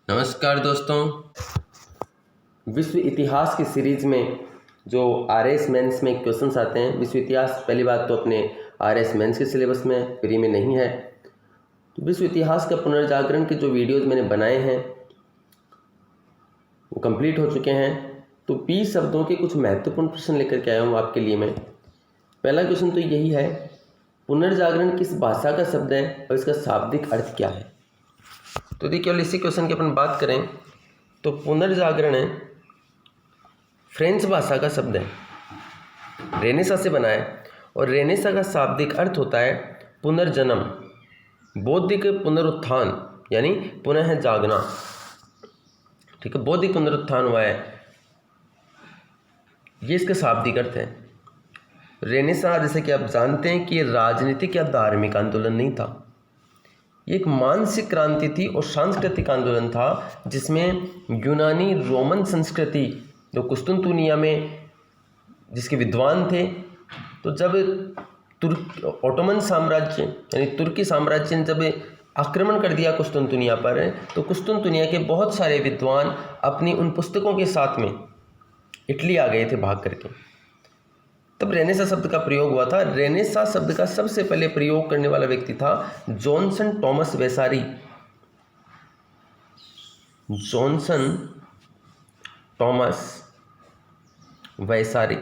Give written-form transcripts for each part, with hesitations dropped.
नमस्कार दोस्तों। विश्व इतिहास की सीरीज़ में जो आरएस मेंस में क्वेश्चंस आते हैं, विश्व इतिहास पहली बात तो अपने आरएस मेंस के सिलेबस में प्री में नहीं है। तो विश्व इतिहास का पुनर्जागरण के जो वीडियोज़ मैंने बनाए हैं वो कंप्लीट हो चुके हैं। तो 20 शब्दों के कुछ महत्वपूर्ण प्रश्न लेकर के आया हूँ आपके लिए मैं। पहला क्वेश्चन तो यही है, पुनर्जागरण किस भाषा का शब्द है और इसका शाब्दिक अर्थ क्या है। तो देखिए, केवल इसी क्वेश्चन की अपन बात करें तो पुनर्जागरण फ्रेंच भाषा का शब्द है, रेनेसा से बना है और रेनेसा का शाब्दिक अर्थ होता है पुनर्जन्म, बौद्धिक पुनरुत्थान यानी पुनः जागना। ठीक है, बौद्धिक पुनरुत्थान हुआ है, ये इसका शाब्दिक अर्थ है। रेनेसा, जैसे कि आप जानते हैं कि ये राजनीतिक या धार्मिक आंदोलन नहीं था, ये एक मानसिक क्रांति थी और सांस्कृतिक आंदोलन था जिसमें यूनानी रोमन संस्कृति जो कुस्तुनतुनिया में जिसके विद्वान थे, तो जब ओटोमन साम्राज्य यानी तुर्की साम्राज्य ने जब आक्रमण कर दिया कुस्तुनतुनिया पर, तो कुस्तुनतुनिया के बहुत सारे विद्वान अपनी उन पुस्तकों के साथ में इटली आ गए थे भाग करके। तब रेनेसा शब्द का प्रयोग हुआ था। रेनेसा शब्द का सबसे पहले प्रयोग करने वाला व्यक्ति था जॉनसन टॉमस वैसारी। जॉनसन टॉमस वैसारी,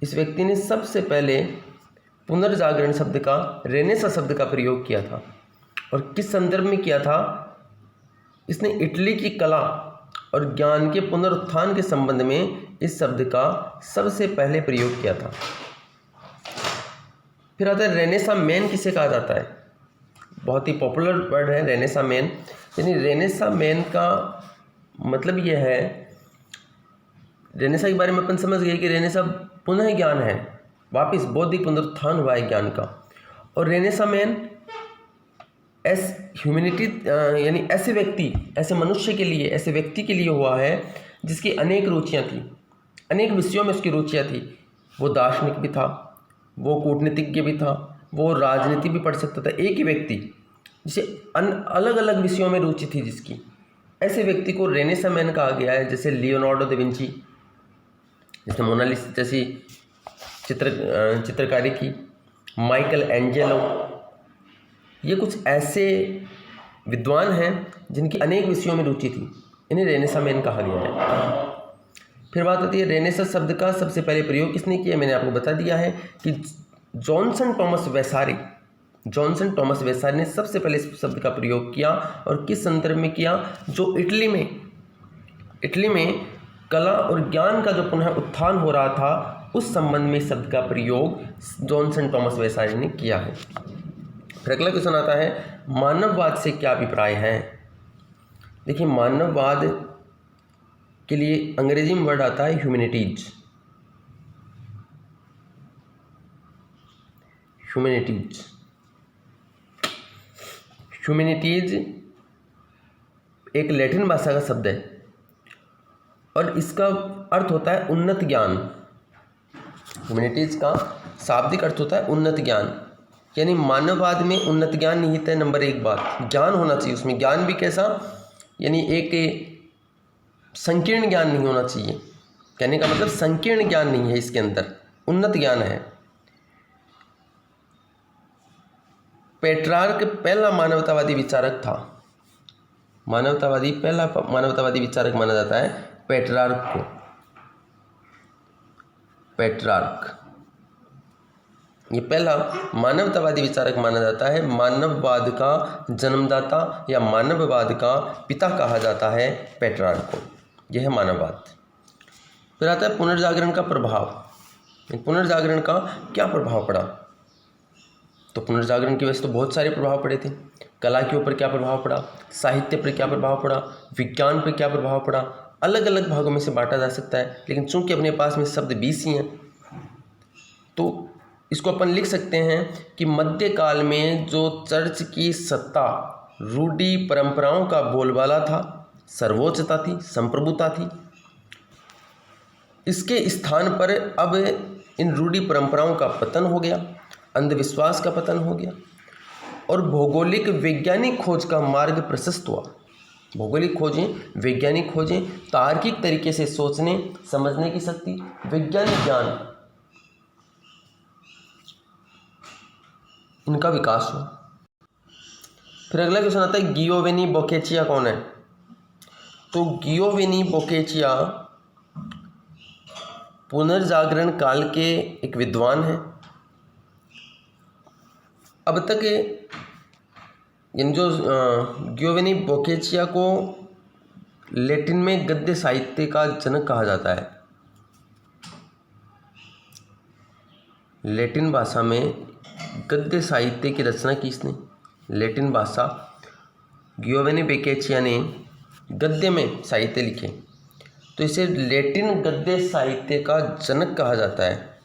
इस व्यक्ति ने सबसे पहले पुनर्जागरण शब्द का, रेनेसा शब्द का प्रयोग किया था। और किस संदर्भ में किया था? इसने इटली की कला और ज्ञान के पुनरुत्थान के संबंध में इस शब्द का सबसे पहले प्रयोग किया था। फिर आता है रेनेसा मैन किसे कहा जाता है। बहुत ही पॉपुलर वर्ड है रेनेसा मैन। यानी रेनेसा मैन का मतलब यह है, रेनेसा के बारे में अपन समझ गए कि रेनेसा पुनः ज्ञान है, वापिस बौद्धिक पुनरुत्थान हुआ है ज्ञान का। और रेनेसा मैन ह्यूमैनिटी यानी ऐसे व्यक्ति, ऐसे मनुष्य के लिए, ऐसे व्यक्ति के लिए हुआ है जिसकी अनेक रुचियाँ थी, अनेक विषयों में उसकी रुचियाँ थी। वो दार्शनिक भी था, वो कूटनीतिज्ञ भी था, वो राजनीति भी पढ़ सकता था। एक ही व्यक्ति जिसे अलग अलग विषयों में रुचि थी जिसकी, ऐसे व्यक्ति को रेनेसा मैन कहा गया है। जैसे लियोनार्डो दा विंची, जिसने मोनालिसा जैसी चित्रकारी की, माइकल एंजेलो, ये कुछ ऐसे विद्वान हैं जिनकी अनेक विषयों में रुचि थी, इन्हें रेनेसा मैन कहा गया है। फिर बात आती है रेनेसा शब्द का सबसे पहले प्रयोग किसने किया। मैंने आपको बता दिया है कि जॉनसन टॉमस वैसारी, जॉनसन टॉमस वैसारी ने सबसे पहले इस शब्द का प्रयोग किया। और किस संदर्भ में किया? जो इटली में कला और ज्ञान का जो पुनः उत्थान हो रहा था, उस संबंध में शब्द का प्रयोग जॉनसन टॉमस वैसारी ने किया है। फिर अगला क्वेश्चन आता है, मानववाद से क्या अभिप्राय है। देखिए, मानववाद के लिए अंग्रेजी में वर्ड आता है ह्यूमैनिटीज। ह्यूमैनिटीज एक लैटिन भाषा का शब्द है और इसका अर्थ होता है उन्नत ज्ञान। ह्यूमैनिटीज का शाब्दिक अर्थ होता है उन्नत ज्ञान, यानी मानववाद में उन्नत ज्ञान निहित है। नंबर एक बात, ज्ञान होना चाहिए उसमें। ज्ञान भी कैसा? यानी एक संकीर्ण ज्ञान नहीं होना चाहिए। कहने का मतलब संकीर्ण ज्ञान नहीं है इसके अंदर, उन्नत ज्ञान है। पेट्रार्क पहला मानवतावादी विचारक था। पहला मानवतावादी विचारक माना जाता है पेट्रार्क को। पेट्रार्क ये पहला मानवतावादी विचारक माना जाता है। मानववाद का जन्मदाता या मानववाद का पिता कहा जाता है पेट्रार्क को। यह है मानववाद। फिर आता है पुनर्जागरण का प्रभाव। पुनर्जागरण का क्या प्रभाव पड़ा? तो पुनर्जागरण की वजह से तो बहुत सारे प्रभाव पड़े थे। कला के ऊपर क्या प्रभाव पड़ा, साहित्य पर क्या प्रभाव पड़ा, विज्ञान पर क्या प्रभाव पड़ा, अलग अलग भागों में से बांटा जा सकता है। लेकिन चूंकि अपने पास में शब्द 20 ही हैं, तो इसको अपन लिख सकते हैं कि मध्यकाल में जो चर्च की सत्ता, रूढ़ि परंपराओं का बोलबाला था, सर्वोच्चता थी, संप्रभुता थी, इसके स्थान पर अब इन रूढ़ि परंपराओं का पतन हो गया, अंधविश्वास का पतन हो गया और भौगोलिक वैज्ञानिक खोज का मार्ग प्रशस्त हुआ। भौगोलिक खोजें, वैज्ञानिक खोजें, तार्किक तरीके से सोचने समझने की शक्ति, वैज्ञानिक ज्ञान, इनका विकास हो। फिर अगला क्वेश्चन आता है गियोवेनी बोकेचिया कौन है? तो गियोवेनी बोकेचिया पुनर्जागरण काल के एक विद्वान हैं। अब तक इन जो गियोवेनी बोकेचिया को लैटिन में गद्य साहित्य का जनक कहा जाता है। लैटिन भाषा में गद्य साहित्य की रचना की इसने। लैटिन भाषा गियोवेनी बोकेचिया ने गद्य में साहित्य लिखे, तो इसे लैटिन गद्य साहित्य का जनक कहा जाता है।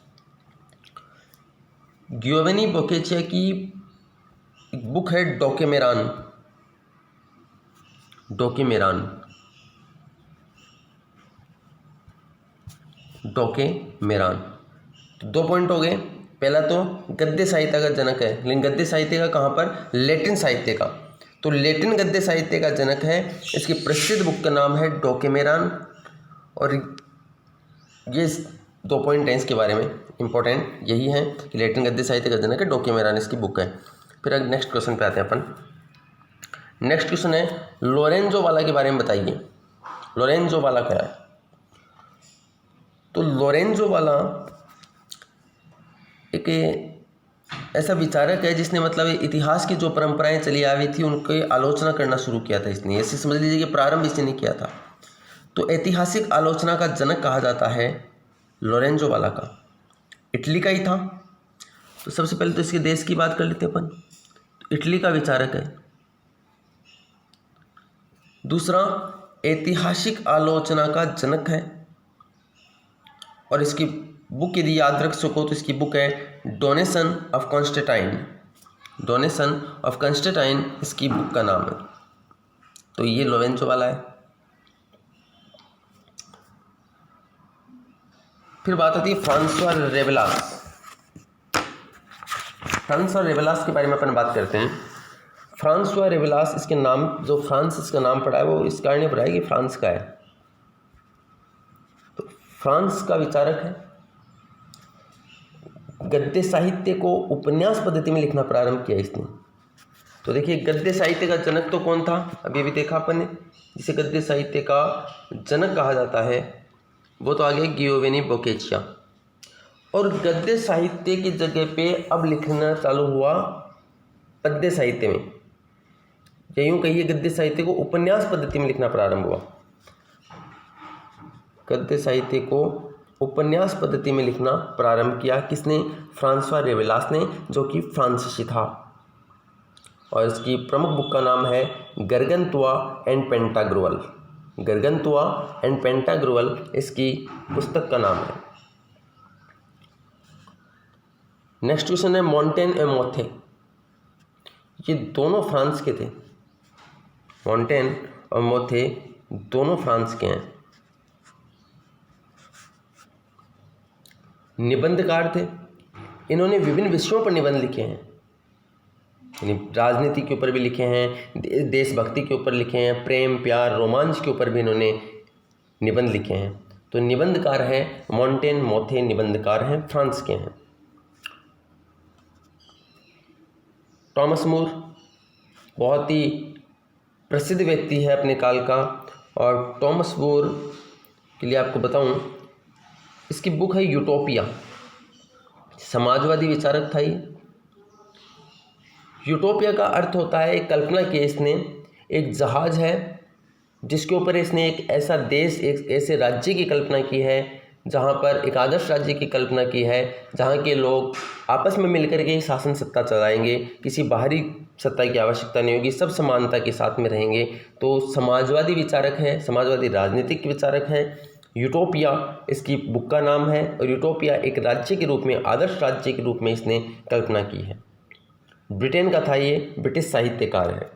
गियोवेनी बोकेचिया की एक बुक है डोकेमेरान। डोकेमेरान तो 2 पॉइंट हो गए। पहला तो गद्य साहित्य का जनक है, लेकिन गद्य साहित्य का कहाँ पर? लैटिन साहित्य का। तो लैटिन गद्य साहित्य का जनक है। इसकी प्रसिद्ध बुक का नाम है डोकेमेरान, और ये 2 पॉइंट हैं इसके बारे में इंपॉर्टेंट यही है कि लैटिन गद्य साहित्य का जनक है डोकेमेरान, इसकी बुक है। फिर अगर नेक्स्ट क्वेश्चन पे आते हैं अपन। नेक्स्ट क्वेश्चन है लोरेंजो वाला के बारे में बताइए। लोरेंजो वाला क्या है? तो लोरेंजो वाला एक ऐसा विचारक है जिसने मतलब इतिहास की जो परंपराएं चली आ रही थी उनकी आलोचना करना शुरू किया था इसने। ऐसे समझ लीजिए कि प्रारंभ इसने किया था। तो ऐतिहासिक आलोचना का जनक कहा जाता है लोरेंजो वाला का। इटली का ही था। तो सबसे पहले तो इसके देश की बात कर लेते अपन। तो इटली का विचारक है। दूसरा, ऐतिहासिक आलोचना का जनक है, और इसकी बुक यदि याद रख सको तो इसकी बुक है donation of Constantine. Donation of Constantine इसकी बुक का नाम है। तो ये लोरेंजो वाला है। फिर बात आती है फ्रांसवा रेवेलास। फ्रांसवा रेवेलास के बारे में अपन बात करते हैं। फ्रांसवा रेवेलास, इसके नाम जो फ्रांस इसका नाम पड़ा है वो इस कारण पड़ा है कि फ्रांस का है। तो फ्रांस का विचारक है। गद्य साहित्य को उपन्यास पद्धति में लिखना प्रारंभ किया इसने। तो देखिए गद्य साहित्य का जनक तो कौन था? अभी भी देखा अपन ने, जिसे गद्य साहित्य का जनक कहा जाता है वो तो आ गया गियोवेनी बोकेचिया। और गद्य साहित्य की जगह पे अब लिखना चालू हुआ पद्य साहित्य में, या यूँ कहिए गद्य साहित्य को उपन्यास पद्धति में लिखना प्रारंभ हुआ। गद्य साहित्य को उपन्यास पद्धति में लिखना प्रारंभ किया किसने? फ्रांसवा रेवेलास ने, जो कि फ्रांसीसी था। और इसकी प्रमुख बुक का नाम है गरगंतुआ एंड पेंटाग्रुअल। गरगंतुआ एंड पेंटाग्रुअल इसकी पुस्तक का नाम है। नेक्स्ट क्वेश्चन है मोंटेन ए मोथे। ये दोनों फ्रांस के थे। मोंटेन और मोथे दोनों फ्रांस के हैं। निबंधकार थे। इन्होंने विभिन्न विषयों पर निबंध लिखे हैं, यानी राजनीति के ऊपर भी लिखे हैं, देशभक्ति के ऊपर लिखे हैं, प्रेम प्यार रोमांच के ऊपर भी इन्होंने निबंध लिखे हैं। तो निबंधकार हैं मोंटेन मोथे, निबंधकार हैं, फ्रांस के हैं। टॉमस मूर बहुत ही प्रसिद्ध व्यक्ति है अपने काल का, और टॉमस मूर के लिए आपको बताऊं, इसकी बुक है यूटोपिया। समाजवादी विचारक था ये। यूटोपिया का अर्थ होता है, एक कल्पना की इसने, एक जहाज है जिसके ऊपर इसने एक ऐसा देश, एक ऐसे राज्य की कल्पना की है जहाँ पर एक आदर्श राज्य की कल्पना की है, जहाँ के लोग आपस में मिलकर के शासन सत्ता चलाएंगे, किसी बाहरी सत्ता की आवश्यकता नहीं होगी, सब समानता के साथ में रहेंगे। तो समाजवादी विचारक है, समाजवादी राजनीतिक विचारक है। यूटोपिया इसकी बुक का नाम है, और यूटोपिया एक राज्य के रूप में, आदर्श राज्य के रूप में इसने कल्पना की है। ब्रिटेन का था ये, ब्रिटिश साहित्यकार है।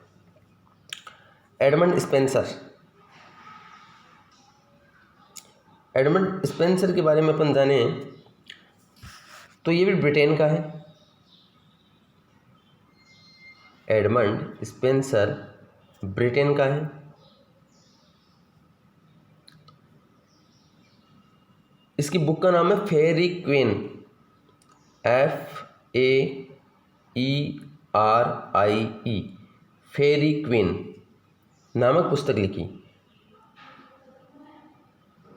Edmund Spenser. एडमंड स्पेंसर के बारे में अपन जाने तो ये भी ब्रिटेन का है। एडमंड स्पेंसर ब्रिटेन का है। इसकी बुक का नाम है फेरी क्वीन, FAERIE, फेरी क्वीन नामक पुस्तक लिखी।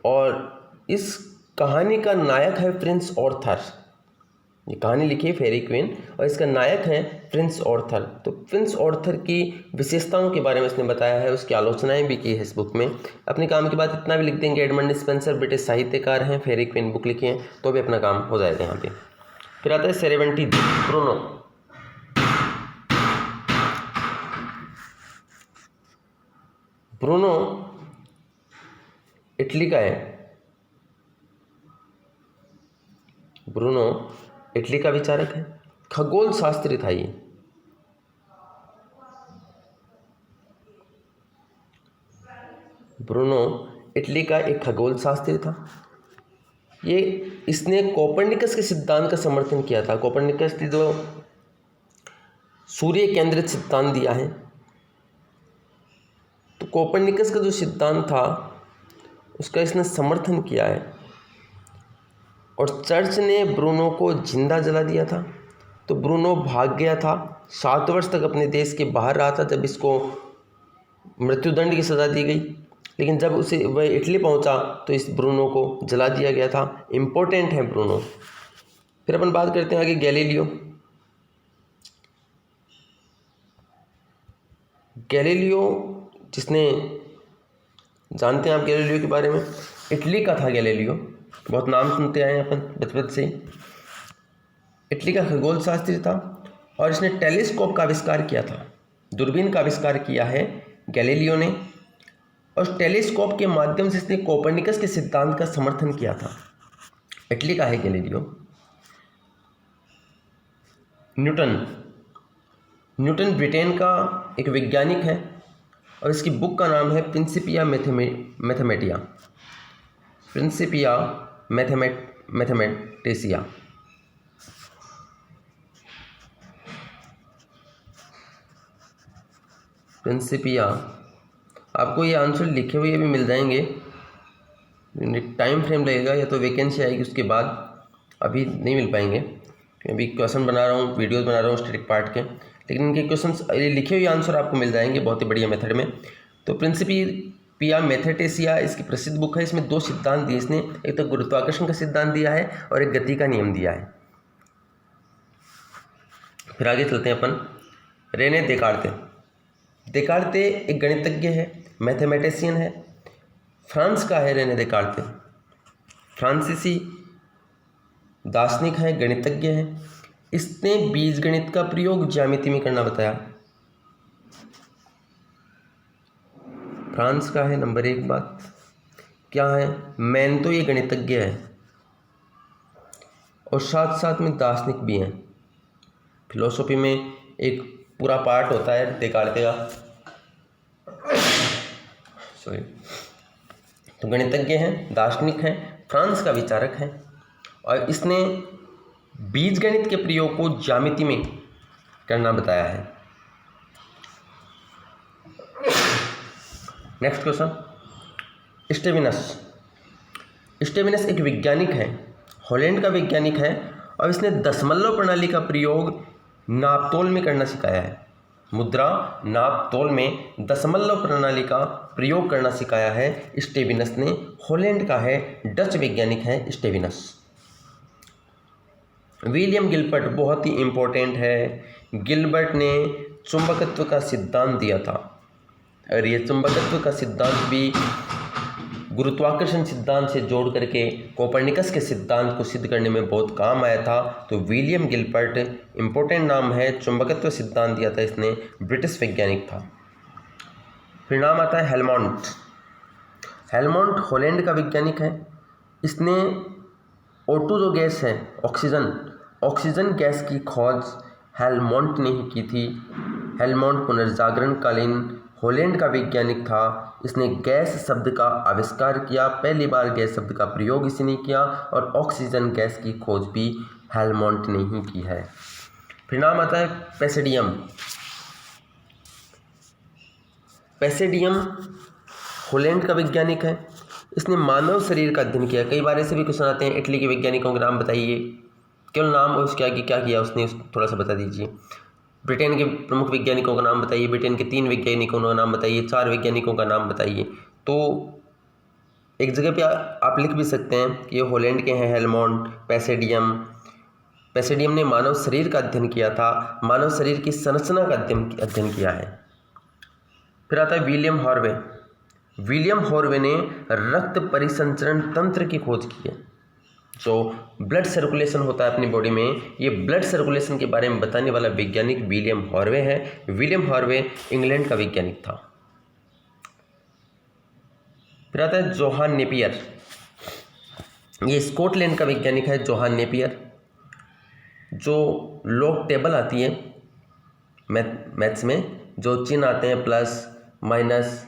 और इस कहानी का नायक है प्रिंस ऑर्थर। ये कहानी लिखी है फेरी क्वीन और इसका नायक है प्रिंस ऑर्थर। तो प्रिंस ऑर्थर की विशेषताओं के बारे में इसने बताया है, उसकी आलोचनाएं भी की है इस बुक में। अपने काम के बाद इतना भी लिख देंगे, एडमंड स्पेंसर ब्रिटिश साहित्यकार हैं, फेरी क्वीन बुक लिखी है, तो भी अपना काम हो जाएगा यहाँ पे। फिर आता है सेरेवेंटी ब्रूनो। ब्रूनो इटली का है। ब्रूनो इटली का विचारक है, खगोल शास्त्री था ये। ब्रूनो इटली का एक खगोल शास्त्री था। इसने कोपरनिकस के सिद्धांत का समर्थन किया था। कोपरनिकस ने जो सूर्य केंद्रित सिद्धांत दिया है, तो कोपरनिकस का जो सिद्धांत था उसका इसने समर्थन किया है। और चर्च ने ब्रूनो को जिंदा जला दिया था, तो ब्रूनो भाग गया था। 7 वर्ष तक अपने देश के बाहर रहा था जब इसको मृत्युदंड की सज़ा दी गई। लेकिन जब वह इटली पहुंचा तो इस ब्रूनो को जला दिया गया था। इम्पोर्टेंट है ब्रूनो। फिर अपन बात करते हैं आगे गैलीलियो। गैलीलियो, जिसने जानते हैं आप गैलीलियो के बारे में, इटली का था गैलीलियो, बहुत नाम सुनते आए हैं अपन बचपन से। इटली का खगोल शास्त्री था और इसने टेलीस्कोप का आविष्कार किया था, दूरबीन का आविष्कार किया है गैलीलियो ने। और टेलीस्कोप के माध्यम से इसने कोपरनिकस के सिद्धांत का समर्थन किया था। इटली का है गैलीलियो। न्यूटन ब्रिटेन का एक वैज्ञानिक है और इसकी बुक का नाम है प्रिंसिपिया मैथमेटिया, प्रिंसिपिया मैथमेटिसिया। प्रिंसिपिया, आपको ये आंसर लिखे हुए भी मिल जाएंगे, टाइम फ्रेम लगेगा, या तो वैकेंसी आएगी उसके बाद, अभी नहीं मिल पाएंगे। अभी क्वेश्चन बना रहा हूँ, वीडियोस बना रहा हूँ स्टैटिक पार्ट के, लेकिन इनके क्वेश्चंस लिखे हुए आंसर आपको मिल जाएंगे बहुत ही बढ़िया मेथड में। तो प्रिंसिपिया मैथमेटिसिया इसकी प्रसिद्ध बुक है। इसमें 2 सिद्धांत दिए इसने, एक तो गुरुत्वाकर्षण का सिद्धांत दिया है और एक गति का नियम दिया है। फिर आगे चलते हैं अपन। रेने देकार्ते एक गणितज्ञ है, मैथमेटिशियन है, फ्रांस का है रेने देकार्ते। फ्रांसीसी दार्शनिक है, गणितज्ञ है। इसने बीजगणित का प्रयोग ज्यामिति में करना बताया। फ्रांस का है, नंबर 1 बात क्या है, मैन तो ये गणितज्ञ है और साथ साथ में दार्शनिक भी हैं। फिलोसॉफी में एक पूरा पार्ट होता है देकार्ते का, सॉरी। तो गणितज्ञ हैं, दार्शनिक हैं, फ्रांस का विचारक है और इसने बीजगणित के प्रयोग को ज्यामिति में करना बताया है। नेक्स्ट क्वेश्चन, स्टेविनस एक वैज्ञानिक है, हॉलैंड का वैज्ञानिक है और इसने दशमलव प्रणाली का प्रयोग नापतोल में करना सिखाया है। मुद्रा नापतोल में दशमलव प्रणाली का प्रयोग करना सिखाया है स्टेविनस ने। हॉलैंड का है, डच वैज्ञानिक है स्टेविनस। विलियम गिलबर्ट बहुत ही इम्पोर्टेंट है। गिलबर्ट ने चुंबकत्व का सिद्धांत दिया था और ये चुंबकत्व का सिद्धांत भी गुरुत्वाकर्षण सिद्धांत से जोड़ करके कोपरनिकस के सिद्धांत को सिद्ध करने में बहुत काम आया था। तो विलियम गिलबर्ट इम्पोर्टेंट नाम है, चुंबकत्व सिद्धांत दिया था इसने, ब्रिटिश वैज्ञानिक था। फिर नाम आता है हेलमोंट हॉलैंड का वैज्ञानिक है। इसने O2 जो गैस है, ऑक्सीजन गैस की खोज हेलमोंट ने ही की थी। हेलमोंट पुनर्जागरणकालीन हॉलैंड का वैज्ञानिक था। इसने गैस शब्द का आविष्कार किया, पहली बार गैस शब्द का प्रयोग इसने किया और ऑक्सीजन गैस की खोज भी हेलमोंट ने ही की है। फिर नाम आता है पैसेडियम हॉलैंड का वैज्ञानिक है। इसने मानव शरीर का अध्ययन किया। कई बार ऐसे भी क्वेश्चन आते हैं, इटली के वैज्ञानिकों के नाम बताइए, केवल नाम और उसके आगे क्या किया उसने थोड़ा सा बता दीजिए। ब्रिटेन के प्रमुख वैज्ञानिकों का नाम बताइए, ब्रिटेन के 3 वैज्ञानिकों का नाम बताइए, 4 वैज्ञानिकों का नाम बताइए। तो एक जगह पे आप लिख भी सकते हैं कि ये हॉलैंड के हैं, हेलमोंट पैसेडियम ने मानव शरीर का अध्ययन किया था, मानव शरीर की संरचना का अध्ययन किया है। फिर आता है विलियम हॉर्वे ने रक्त परिसंचरण तंत्र की खोज की है। जो ब्लड सर्कुलेशन होता है अपनी बॉडी में, ये ब्लड सर्कुलेशन के बारे में बताने वाला वैज्ञानिक विलियम हॉर्वे है। विलियम हॉर्वे इंग्लैंड का वैज्ञानिक था। फिर आता है जोहान नेपियर, ये स्कॉटलैंड का वैज्ञानिक है। जोहान नेपियर, जो लॉग टेबल आती है मैथ्स में, जो चिन्ह आते हैं प्लस माइनस,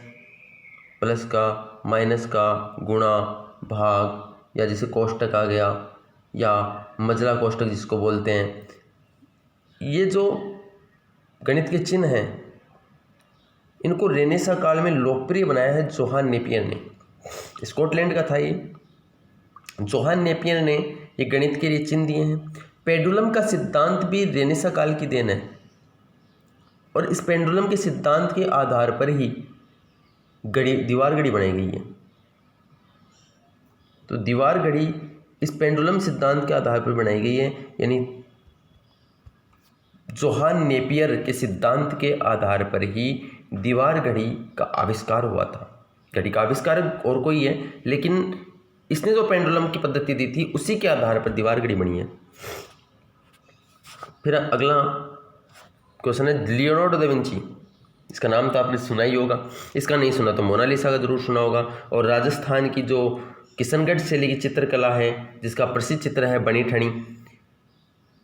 प्लस का माइनस का गुणा भाग, या जैसे कोष्टक आ गया या मजला कोष्टक जिसको बोलते हैं, ये जो गणित के चिन्ह हैं इनको रेनेसां काल में लोकप्रिय बनाया है जोहान नेपियर ने। स्कॉटलैंड का था ये। जोहान नेपियर ने ये गणित के लिए चिन्ह दिए हैं। पेंडुलम का सिद्धांत भी रेनेसां काल की देन है, और इस पेंडुलम के सिद्धांत के आधार पर ही दीवार घड़ी बनाई गई है। तो दीवार घड़ी इस पेंडुलम सिद्धांत के आधार पर बनाई गई है, यानी जोहान नेपियर के सिद्धांत के आधार पर ही दीवार घड़ी का आविष्कार हुआ था। घड़ी का आविष्कारक और कोई है, लेकिन इसने जो पेंडुलम की पद्धति दी थी उसी के आधार पर दीवार घड़ी बनी है। फिर अगला क्वेश्चन है लियोनार्डो दा विंची। इसका नाम तो आपने सुना ही होगा, इसका नहीं सुना तो मोनालिसा का जरूर सुना होगा। और राजस्थान की जो किशनगढ़ शैली की चित्रकला है, जिसका प्रसिद्ध चित्र है बनी ठनी,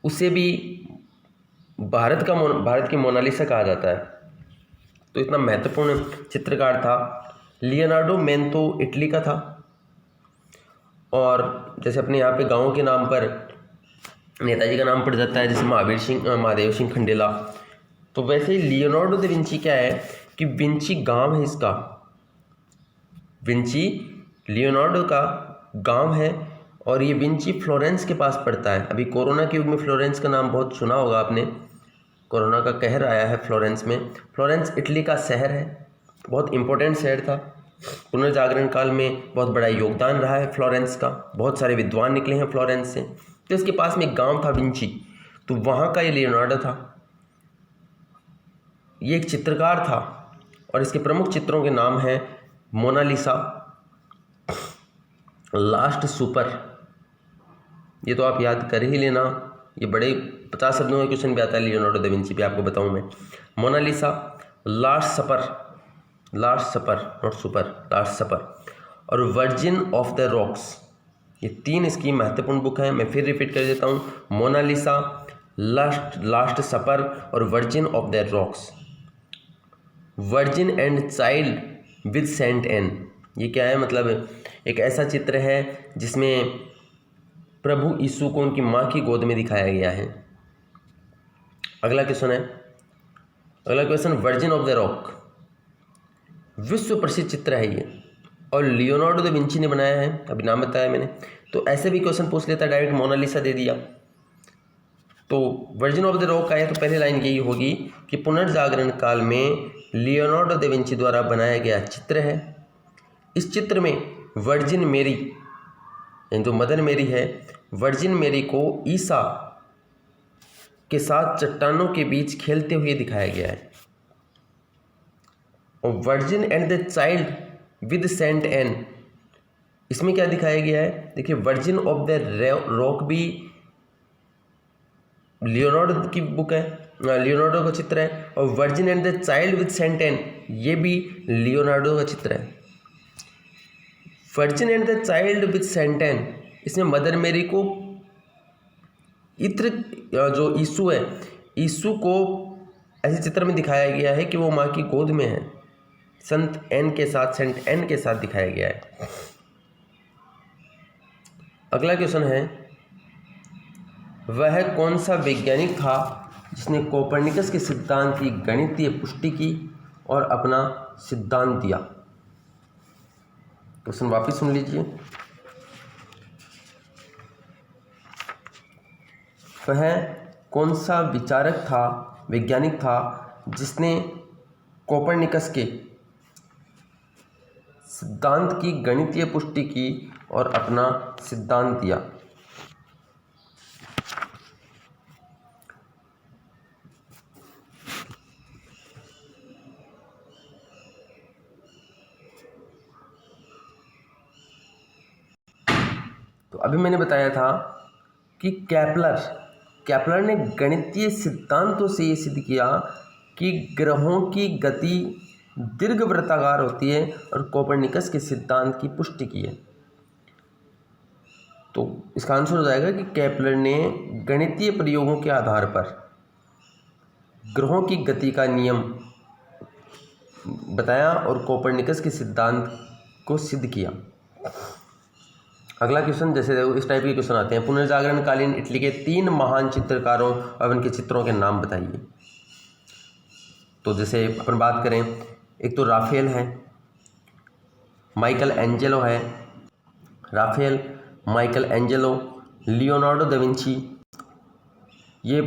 उसे भी भारत की मोनालिसा कहा जाता है। तो इतना महत्वपूर्ण चित्रकार था। लियोनार्डो मेन तो इटली का था, और जैसे अपने यहाँ पे गाँव के नाम पर नेताजी का नाम पड़ जाता है, जैसे महादेव सिंह खंडेला, तो वैसे ही लियोनार्डो दा विंची क्या है कि विंची गांव है इसका। विंची लियोनार्डो का गांव है, और ये विंची फ्लोरेंस के पास पड़ता है। अभी कोरोना के युग में फ्लोरेंस का नाम बहुत सुना होगा आपने, कोरोना का कहर आया है फ्लोरेंस में। फ्लोरेंस इटली का शहर है, बहुत इम्पोर्टेंट शहर था। पुनर्जागरण काल में बहुत बड़ा योगदान रहा है फ्लोरेंस का, बहुत सारे विद्वान निकले हैं फ्लोरेंस से। तो इसके पास में एक गांव था विंची, तो वहाँ का ये लियोनार्डो था। ये एक चित्रकार था, और इसके प्रमुख चित्रों के नाम हैं मोनालिसा, लास्ट सुपर, ये तो आप याद कर ही लेना, ये बड़े 50 शब्दों का क्वेश्चन भी आता है लियोनार्डो दा विंची पे, आपको बताऊं मैं। Mona Lisa, last supper not super, last supper, और वर्जिन ऑफ द रॉक्स, ये 3 इसकी महत्वपूर्ण बुक हैं। मैं फिर रिपीट कर देता हूँ, मोनालिसा, लास्ट सपर और virgin of the rocks. Virgin and child with Saint Anne, ये क्या है, मतलब एक ऐसा चित्र है जिसमें प्रभु यीशु को उनकी माँ की गोद में दिखाया गया है। अगला question virgin of the rock, विश्व प्रसिद्ध चित्र है ये, और लियोनार्डो दा विंची ने बनाया है, अभी नाम बताया मैंने। तो ऐसे भी क्वेश्चन पूछ लेता, डायरेक्ट मोनालिसा दे दिया। तो वर्जिन ऑफ द रॉक का है, तो पहली लाइन यही होगी कि पुनर्जागरण काल में लियोनार्डो दा विंची द्वारा बनाया गया चित्र है। इस चित्र में वर्जिन मेरी, यानी जो मदर मेरी है, वर्जिन मेरी को ईसा के साथ चट्टानों के बीच खेलते हुए दिखाया गया है। और virgin and the child with Saint Anne, इसमें क्या दिखाया गया है, देखिए वर्जिन ऑफ द रॉक भी लियोनार्डो की बुक है, लियोनार्डो का चित्र है, और virgin and the child with Saint Anne, ये भी लियोनार्डो का चित्र है। Virgin and the child with Saint Anne, इसमें मदर मेरी को इत्र जो यीशु है, यीशु को ऐसे चित्र में दिखाया गया है कि वो माँ की गोद में है, सेंट एन के साथ दिखाया गया है। अगला क्वेश्चन है, वह कौन सा वैज्ञानिक था जिसने कोपरनिकस के सिद्धांत की गणितीय पुष्टि की और अपना सिद्धांत दिया। क्वेश्चन वापस सुन लीजिए। वह कौन सा विचारक था, वैज्ञानिक था, जिसने कोपरनिकस के सिद्धांत की गणितीय पुष्टि की और अपना सिद्धांत दिया? तो अभी मैंने बताया था कि केपलर ने गणितीय सिद्धांतों से ये सिद्ध किया कि ग्रहों की गति दीर्घवृत्ताकार होती है, और कोपरनिकस के सिद्धांत की पुष्टि की है। तो इसका आंसर हो जाएगा कि केपलर ने गणितीय प्रयोगों के आधार पर ग्रहों की गति का नियम बताया और कोपरनिकस के सिद्धांत को सिद्ध किया। अगला क्वेश्चन, जैसे इस टाइप के क्वेश्चन आते हैं। पुनर्जागरण कालीन इटली के 3 महान चित्रकारों और उनके चित्रों के नाम बताइए। तो जैसे अपन बात करें, एक तो राफेल है, माइकल एंजेलो है, Raphael, Michelangelo, Leonardo da Vinci, ये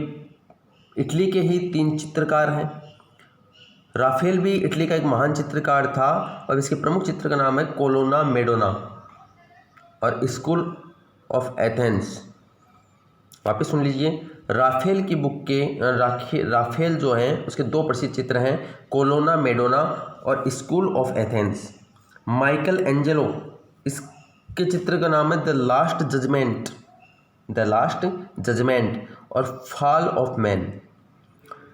इटली के ही 3 चित्रकार हैं। राफेल भी इटली का एक महान चित्रकार था और इसके प्रमुख चित्र का नाम है कोलोना मेडोना और स्कूल ऑफ एथेंस। वापस सुन लीजिए, राफेल की बुक के राफेल जो है उसके 2 प्रसिद्ध चित्र हैं, कोलोना मेडोना और school of Athens. Michelangelo, इसके चित्र का नाम है द लास्ट जजमेंट और fall of man.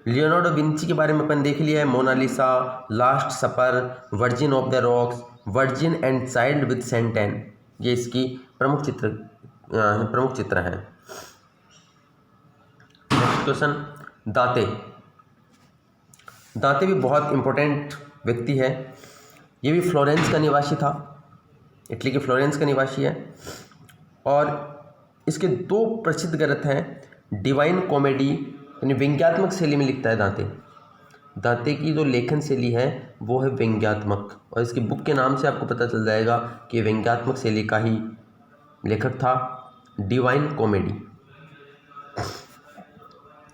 Leonardo Vinci के बारे में अपन देख लिया है, Mona Lisa, last supper, virgin of the rocks, virgin and child with Saint Anne, ये इसकी प्रमुख चित्र हैं। नेक्स्ट क्वेश्चन, दांते भी बहुत इंपॉर्टेंट व्यक्ति है। ये भी फ्लोरेंस का निवासी था, इटली के फ्लोरेंस का निवासी है और इसके 2 प्रसिद्ध ग्रंथ हैं। डिवाइन कॉमेडी यानी व्यंग्यात्मक शैली में लिखता है दांते की जो लेखन शैली है वो है व्यंग्यात्मक, और इसकी बुक के नाम से आपको पता चल जाएगा कि व्यंग्यात्मक शैली का ही लेखक था, डिवाइन कॉमेडी।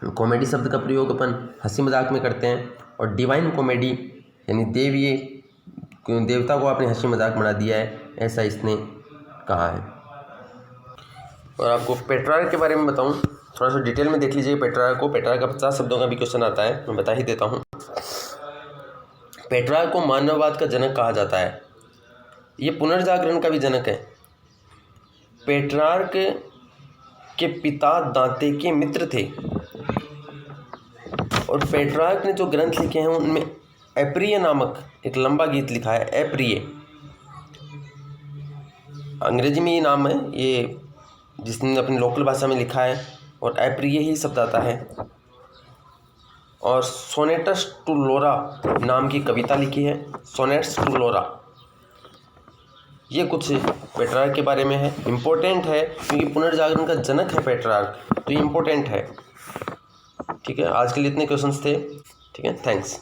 कॉमेडी शब्द का प्रयोग अपन हंसी मजाक में करते हैं और डिवाइन कॉमेडी यानी देवता को आपने हंसी मजाक बना दिया है, ऐसा इसने कहा है। और आपको पेट्रार्क के बारे में बताऊं, थोड़ा सा डिटेल में देख लीजिए पेट्रार्क को। पेट्रार्क का 50 शब्दों का भी क्वेश्चन आता है, मैं बता ही देता हूं। पेट्रार्क को मानववाद का जनक कहा जाता है, ये पुनर्जागरण का भी जनक है। पेट्रार्क के पिता दांते के मित्र थे और पेट्रार्क ने जो ग्रंथ लिखे हैं उनमें एप्रिय नामक एक लंबा गीत लिखा है, एप्रिय, अंग्रेजी में ये नाम है, ये जिसने अपनी लोकल भाषा में लिखा है और एप्रिय ही शब्द आता है। और सोनेट्स टू लोरा नाम की कविता लिखी है, सोनेट्स टू लोरा। ये कुछ पेट्रार्क के बारे में है, इम्पोर्टेंट है क्योंकि पुनर्जागरण का जनक है पेट्रार्क, तो ये इम्पोर्टेंट है। ठीक है, आज के लिए इतने क्वेश्चंस थे। ठीक है, थैंक्स।